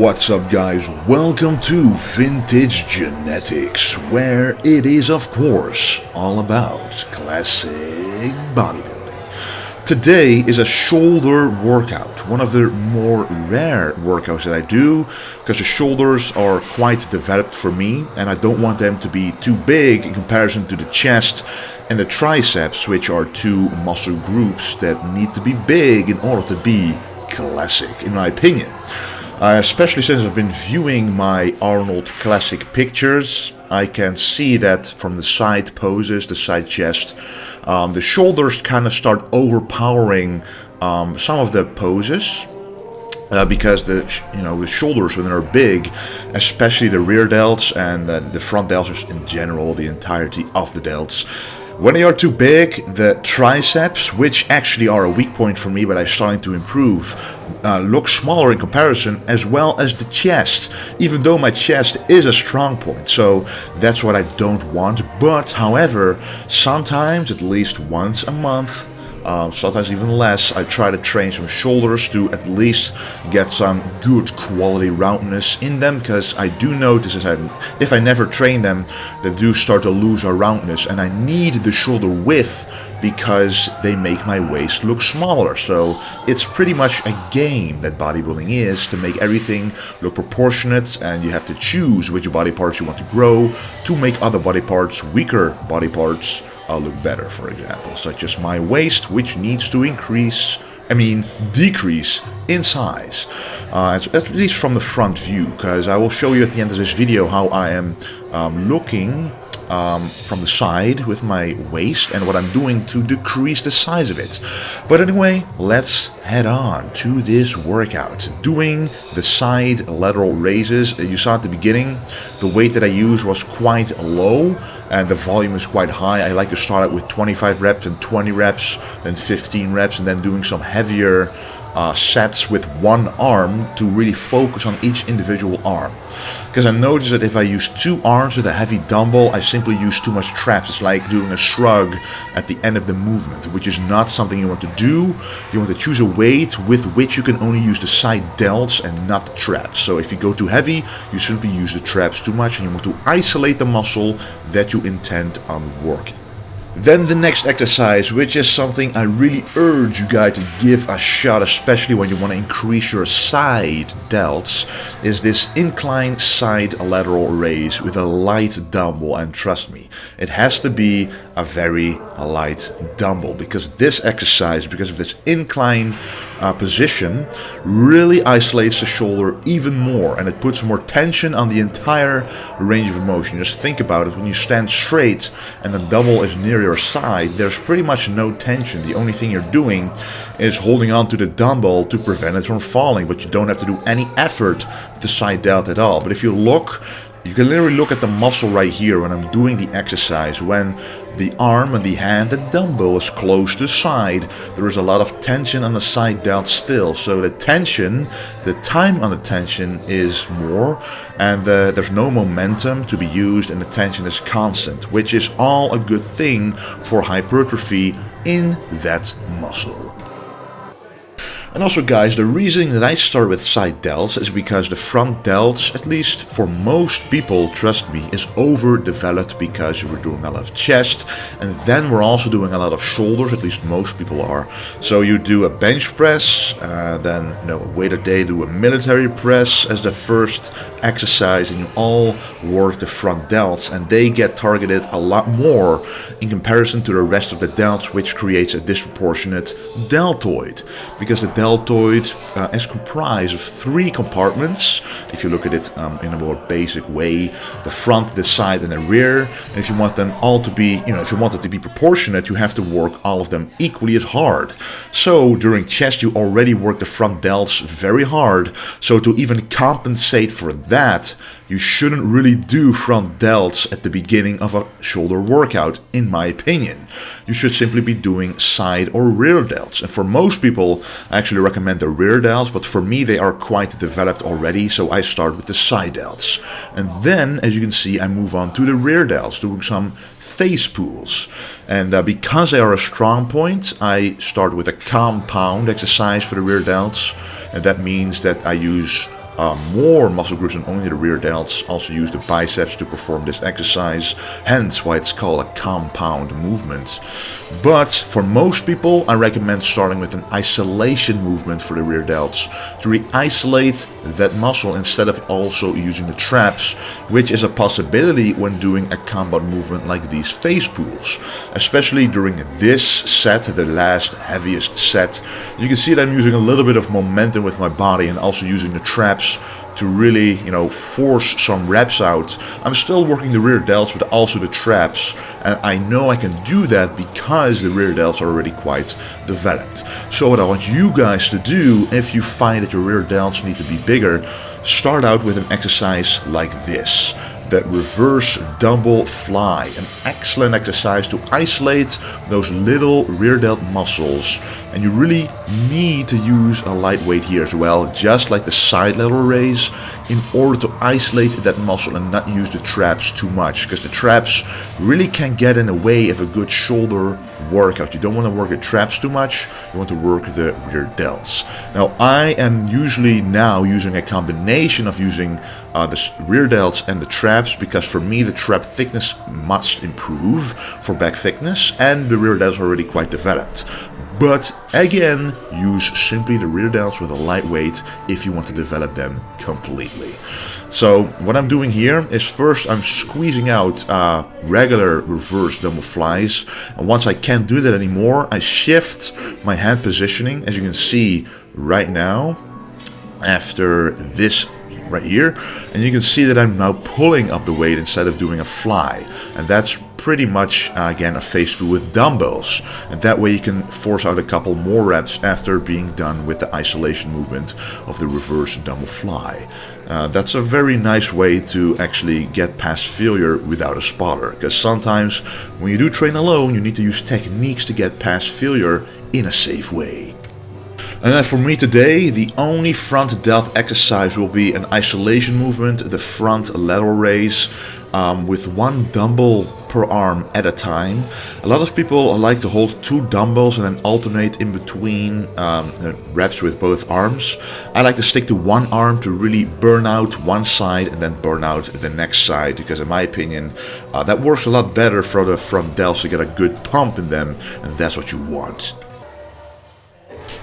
What's up, guys? Welcome to Vintage Genetics, where it is of course all about classic bodybuilding. Today is a shoulder workout, one of the more rare workouts that I do, because the shoulders are quite developed for me and I don't want them to be too big in comparison to the chest and the triceps, which are two muscle groups that need to be big in order to be classic, in my opinion. Especially since I've been viewing my Arnold classic pictures, I can see that from the side poses, the side chest, the shoulders kind of start overpowering some of the poses. Because the shoulders, when they're big, especially the rear delts and the front delts in general, the entirety of the delts, when they are too big, the triceps, which actually are a weak point for me but I'm starting to improve, look smaller in comparison, as well as the chest, even though my chest is a strong point. So that's what I don't want. But however, sometimes, at least once a month, sometimes even less, I try to train some shoulders to at least get some good quality roundness in them, because I do notice if I never train them, they do start to lose a roundness, and I need the shoulder width because they make my waist look smaller. So it's pretty much a game that bodybuilding is, to make everything look proportionate, and you have to choose which body parts you want to grow to make other body parts, weaker body parts, look better, for example, such as my waist, which needs to decrease in size, at least from the front view, because I will show you at the end of this video how I am looking from the side with my waist and what I'm doing to decrease the size of it. But anyway, let's head on to this workout. Doing the side lateral raises. You saw at the beginning, the weight that I used was quite low and the volume is quite high. I like to start out with 25 reps and 20 reps, then 15 reps, and then doing some heavier sets with one arm to really focus on each individual arm. Because I noticed that if I use two arms with a heavy dumbbell, I simply use too much traps. It's like doing a shrug at the end of the movement, which is not something you want to do. You want to choose a weight with which you can only use the side delts and not the traps. So if you go too heavy, you simply use the traps too much, and you want to isolate the muscle that you intend on working. Then the next exercise, which is something I really urge you guys to give a shot, especially when you want to increase your side delts, is this incline side lateral raise with a light dumbbell. And trust me, it has to be a very light dumbbell, because this exercise, because of this incline position, really isolates the shoulder even more, and it puts more tension on the entire range of motion. Just think about it: when you stand straight and the dumbbell is near your side, there's pretty much no tension. The only thing you're doing is holding on to the dumbbell to prevent it from falling, but you don't have to do any effort with the side delt at all. But if you look, you can literally look at the muscle right here when I'm doing the exercise. When the arm and the hand, the dumbbell is close to the side, there is a lot of tension on the side delt still. So the tension, the time on the tension is more, and there's no momentum to be used, and the tension is constant, which is all a good thing for hypertrophy in that muscle. And also, guys, the reason that I start with side delts is because the front delts, at least for most people, trust me, is overdeveloped, because we're doing a lot of chest, and then we're also doing a lot of shoulders, at least most people are. So you do a bench press, then wait a day, do a military press as the first exercise, and you all work the front delts, and they get targeted a lot more in comparison to the rest of the delts, which creates a disproportionate deltoid, because the deltoid is comprised of three compartments. If you look at it in a more basic way: the front, the side, and the rear. And if you want them all to be, if you want it to be proportionate, you have to work all of them equally as hard. So during chest, you already work the front delts very hard. So to even compensate for that, you shouldn't really do front delts at the beginning of a shoulder workout, in my opinion. You should simply be doing side or rear delts. And for most people, I actually recommend the rear delts, but for me they are quite developed already, so I start with the side delts. And then, as you can see, I move on to the rear delts, doing some face pulls. And because they are a strong point, I start with a compound exercise for the rear delts, and that means that I use more muscle groups than only the rear delts. Also use the biceps to perform this exercise, hence why it's called a compound movement. But for most people, I recommend starting with an isolation movement for the rear delts to re-isolate that muscle instead of also using the traps, which is a possibility when doing a compound movement like these face pulls. Especially during this set, the last heaviest set, you can see that I'm using a little bit of momentum with my body and also using the traps to really, force some reps out. I'm still working the rear delts, but also the traps, and I know I can do that because the rear delts are already quite developed. So what I want you guys to do, if you find that your rear delts need to be bigger, start out with an exercise like this. That reverse dumbbell fly, an excellent exercise to isolate those little rear delt muscles, and you really need to use a light weight here as well, just like the side lateral raise, in order to isolate that muscle and not use the traps too much, because the traps really can get in the way of a good shoulder workout. You don't want to work the traps too much, you want to work the rear delts. Now I am usually now using a combination of using the rear delts and the traps, because for me the trap thickness must improve for back thickness and the rear delts are already quite developed. But again, use simply the rear delts with a light weight if you want to develop them completely. So what I'm doing here is first I'm squeezing out regular reverse dumbbell flies, and once I can't do that anymore, I shift my hand positioning, as you can see right now, after this right here, and you can see that I'm now pulling up the weight instead of doing a fly, and that's pretty much again a face pull with dumbbells, and that way you can force out a couple more reps after being done with the isolation movement of the reverse dumbbell fly. That's a very nice way to actually get past failure without a spotter, because sometimes when you do train alone you need to use techniques to get past failure in a safe way. And then for me today, the only front delt exercise will be an isolation movement, the front lateral raise, with one dumbbell per arm at a time. A lot of people like to hold two dumbbells and then alternate in between reps with both arms. I like to stick to one arm to really burn out one side and then burn out the next side, because in my opinion that works a lot better for the front delts to get a good pump in them, and that's what you want.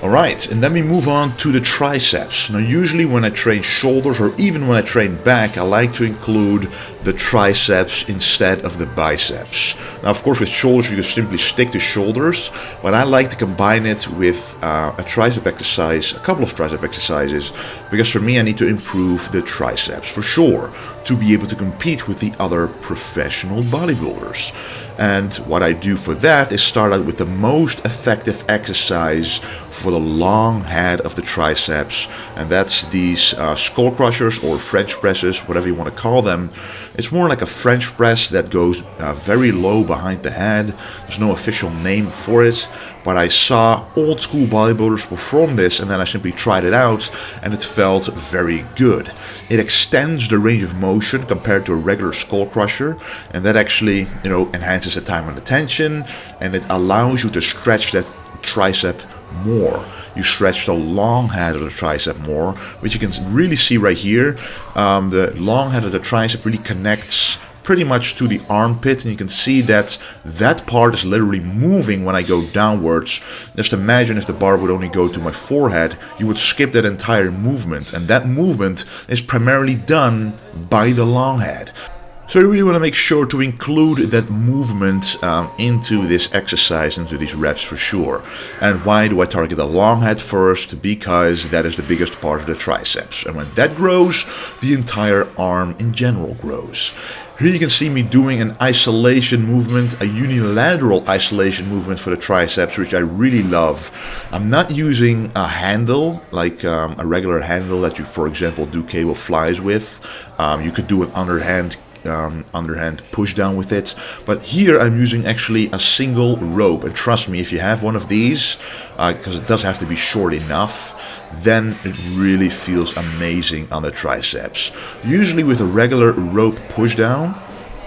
Alright, and then we move on to the triceps. Now usually when I train shoulders or even when I train back, I like to include the triceps instead of the biceps. Now of course with shoulders you can simply stick to shoulders, but I like to combine it with a tricep exercise, a couple of tricep exercises, because for me I need to improve the triceps for sure, to be able to compete with the other professional bodybuilders. And what I do for that is start out with the most effective exercise for the long head of the triceps, and that's these skull crushers or French presses, whatever you want to call them. It's more like a French press that goes very low behind the head. There's no official name for it, but I saw old school bodybuilders perform this, and then I simply tried it out and it felt very good. It extends the range of motion compared to a regular skull crusher, and that actually enhances the time and attention, and it allows you to stretch that tricep more. You stretch the long head of the tricep more, which you can really see right here. The long head of the tricep really connects pretty much to the armpit, and you can see that that part is literally moving when I go downwards. Just imagine if the bar would only go to my forehead, you would skip that entire movement, and that movement is primarily done by the long head. So you really want to make sure to include that movement into this exercise, into these reps for sure. And why do I target the long head first? Because that is the biggest part of the triceps. And when that grows, the entire arm in general grows. Here you can see me doing an isolation movement, a unilateral isolation movement for the triceps, which I really love. I'm not using a handle, like a regular handle that you, for example, do cable flies with. You could do an underhand push down with it, but here I'm using actually a single rope, and trust me, if you have one of these, because it does have to be short enough, then it really feels amazing on the triceps. Usually with a regular rope push down,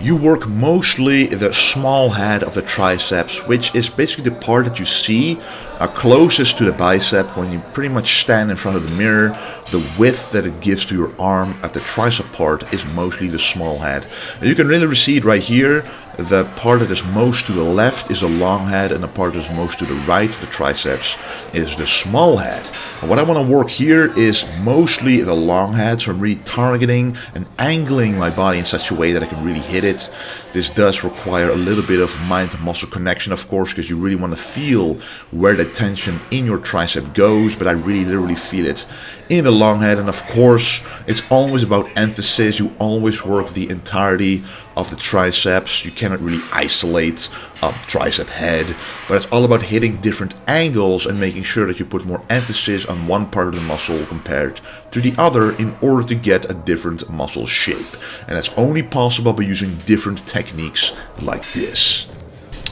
you work mostly the small head of the triceps, which is basically the part that you see closest to the bicep when you pretty much stand in front of the mirror. The width that it gives to your arm at the tricep part is mostly the small head. And you can really see it right here. The part that is most to the left is the long head, and the part that is most to the right of the triceps is the small head. And what I want to work here is mostly the long head, so I'm really targeting and angling my body in such a way that I can really hit it. This does require a little bit of mind-muscle connection, of course, because you really want to feel where the tension in your tricep goes, but I really literally feel it in the long head. And of course, it's always about emphasis. You always work the entirety of the triceps. You cannot really isolate a tricep head, but it's all about hitting different angles and making sure that you put more emphasis on one part of the muscle compared to the other in order to get a different muscle shape. And that's only possible by using different techniques like this.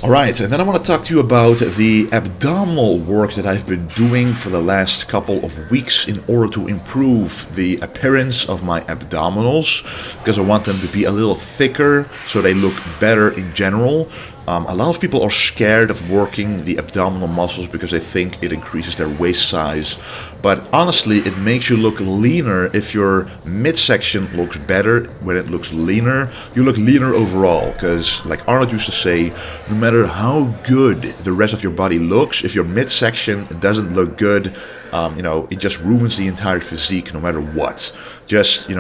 Alright, and then I want to talk to you about the abdominal work that I've been doing for the last couple of weeks in order to improve the appearance of my abdominals, because I want them to be a little thicker so they look better in general. A lot of people are scared of working the abdominal muscles because they think it increases their waist size. But honestly, it makes you look leaner. If your midsection looks better when it looks leaner, you look leaner overall. Because like Arnold used to say, no matter how good the rest of your body looks, if your midsection doesn't look good, it just ruins the entire physique no matter what. Just,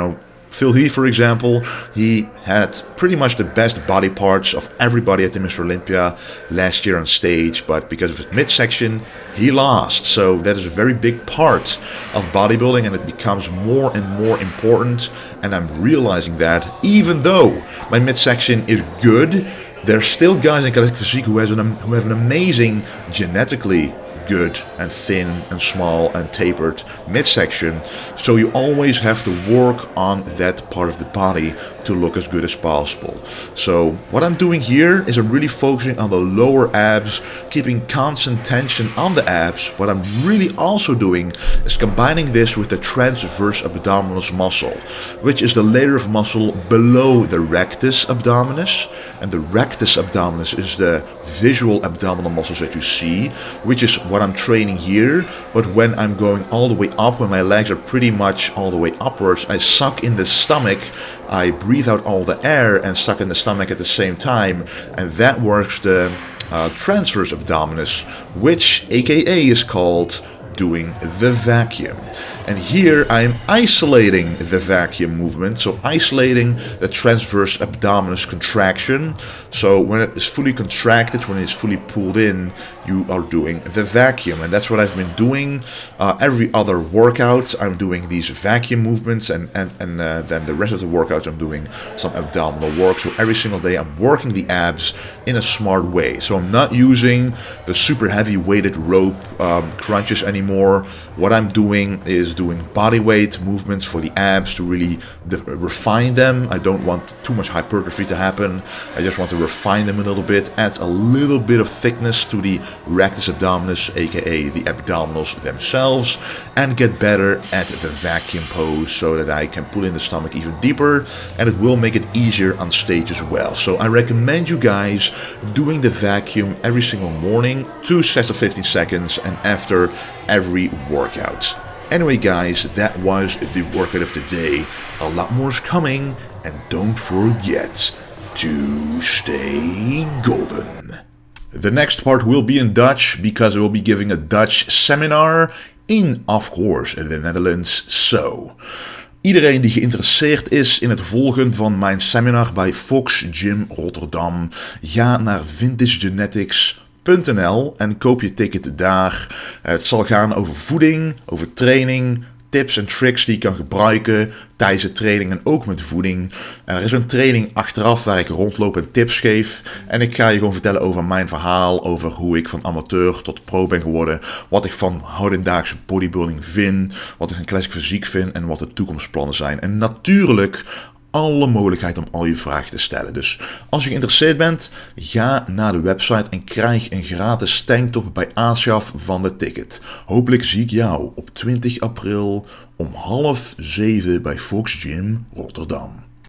Phil He, for example, he had pretty much the best body parts of everybody at the Mr. Olympia last year on stage, but because of his midsection, he lost. So that is a very big part of bodybuilding, and it becomes more and more important, and I'm realizing that even though my midsection is good, there's still guys in Classic Physique who have an amazing genetically good and thin and small and tapered midsection, so you always have to work on that part of the body to look as good as possible. So what I'm doing here is I'm really focusing on the lower abs, keeping constant tension on the abs. What I'm really also doing is combining this with the transverse abdominis muscle, which is the layer of muscle below the rectus abdominis, and the rectus abdominis is the visual abdominal muscles that you see, which is what I'm training here. But when I'm going all the way up, when my legs are pretty much all the way upwards, I suck in the stomach, I breathe out all the air and suck in the stomach at the same time, and that works the transverse abdominis, which aka is called doing the vacuum. And here I am isolating the vacuum movement, so isolating the transverse abdominis contraction. So when it is fully contracted, when it's fully pulled in, you are doing the vacuum. And that's what I've been doing every other workout. I'm doing these vacuum movements, and then the rest of the workouts I'm doing some abdominal work. So every single day I'm working the abs in a smart way. So I'm not using the super heavy weighted rope crunches anymore. What I'm doing is doing body weight movements for the abs to really refine them. I don't want too much hypertrophy to happen. I just want to refine them a little bit, add a little bit of thickness to the rectus abdominis, aka the abdominals themselves, and get better at the vacuum pose so that I can pull in the stomach even deeper, and it will make it easier on stage as well. So I recommend you guys doing the vacuum every single morning, 2 sets of 15 seconds, and after every workout. Anyway guys, that was the workout of the day. A lot more is coming, and don't forget to stay golden. The next part will be in Dutch, because I will be giving a Dutch seminar in, of course, the Netherlands. So, iedereen die geïnteresseerd is in het volgen van mijn seminar bij Fox Gym Rotterdam, ga naar vintagegenetics.nl en koop je ticket daar. Het zal gaan over voeding, over training, tips en tricks die je kan gebruiken tijdens de training en ook met voeding. En er is een training achteraf waar ik rondloop en tips geef. En ik ga je gewoon vertellen over mijn verhaal, over hoe ik van amateur tot pro ben geworden, wat ik van hedendaagse bodybuilding vind, wat ik van classic fysiek vind en wat de toekomstplannen zijn. En natuurlijk alle mogelijkheid om al je vragen te stellen. Dus als je geïnteresseerd bent, ga naar de website en krijg een gratis tanktop bij aanschaf van de ticket. Hopelijk zie ik jou op 20 april om 6:30 bij Fox Gym Rotterdam.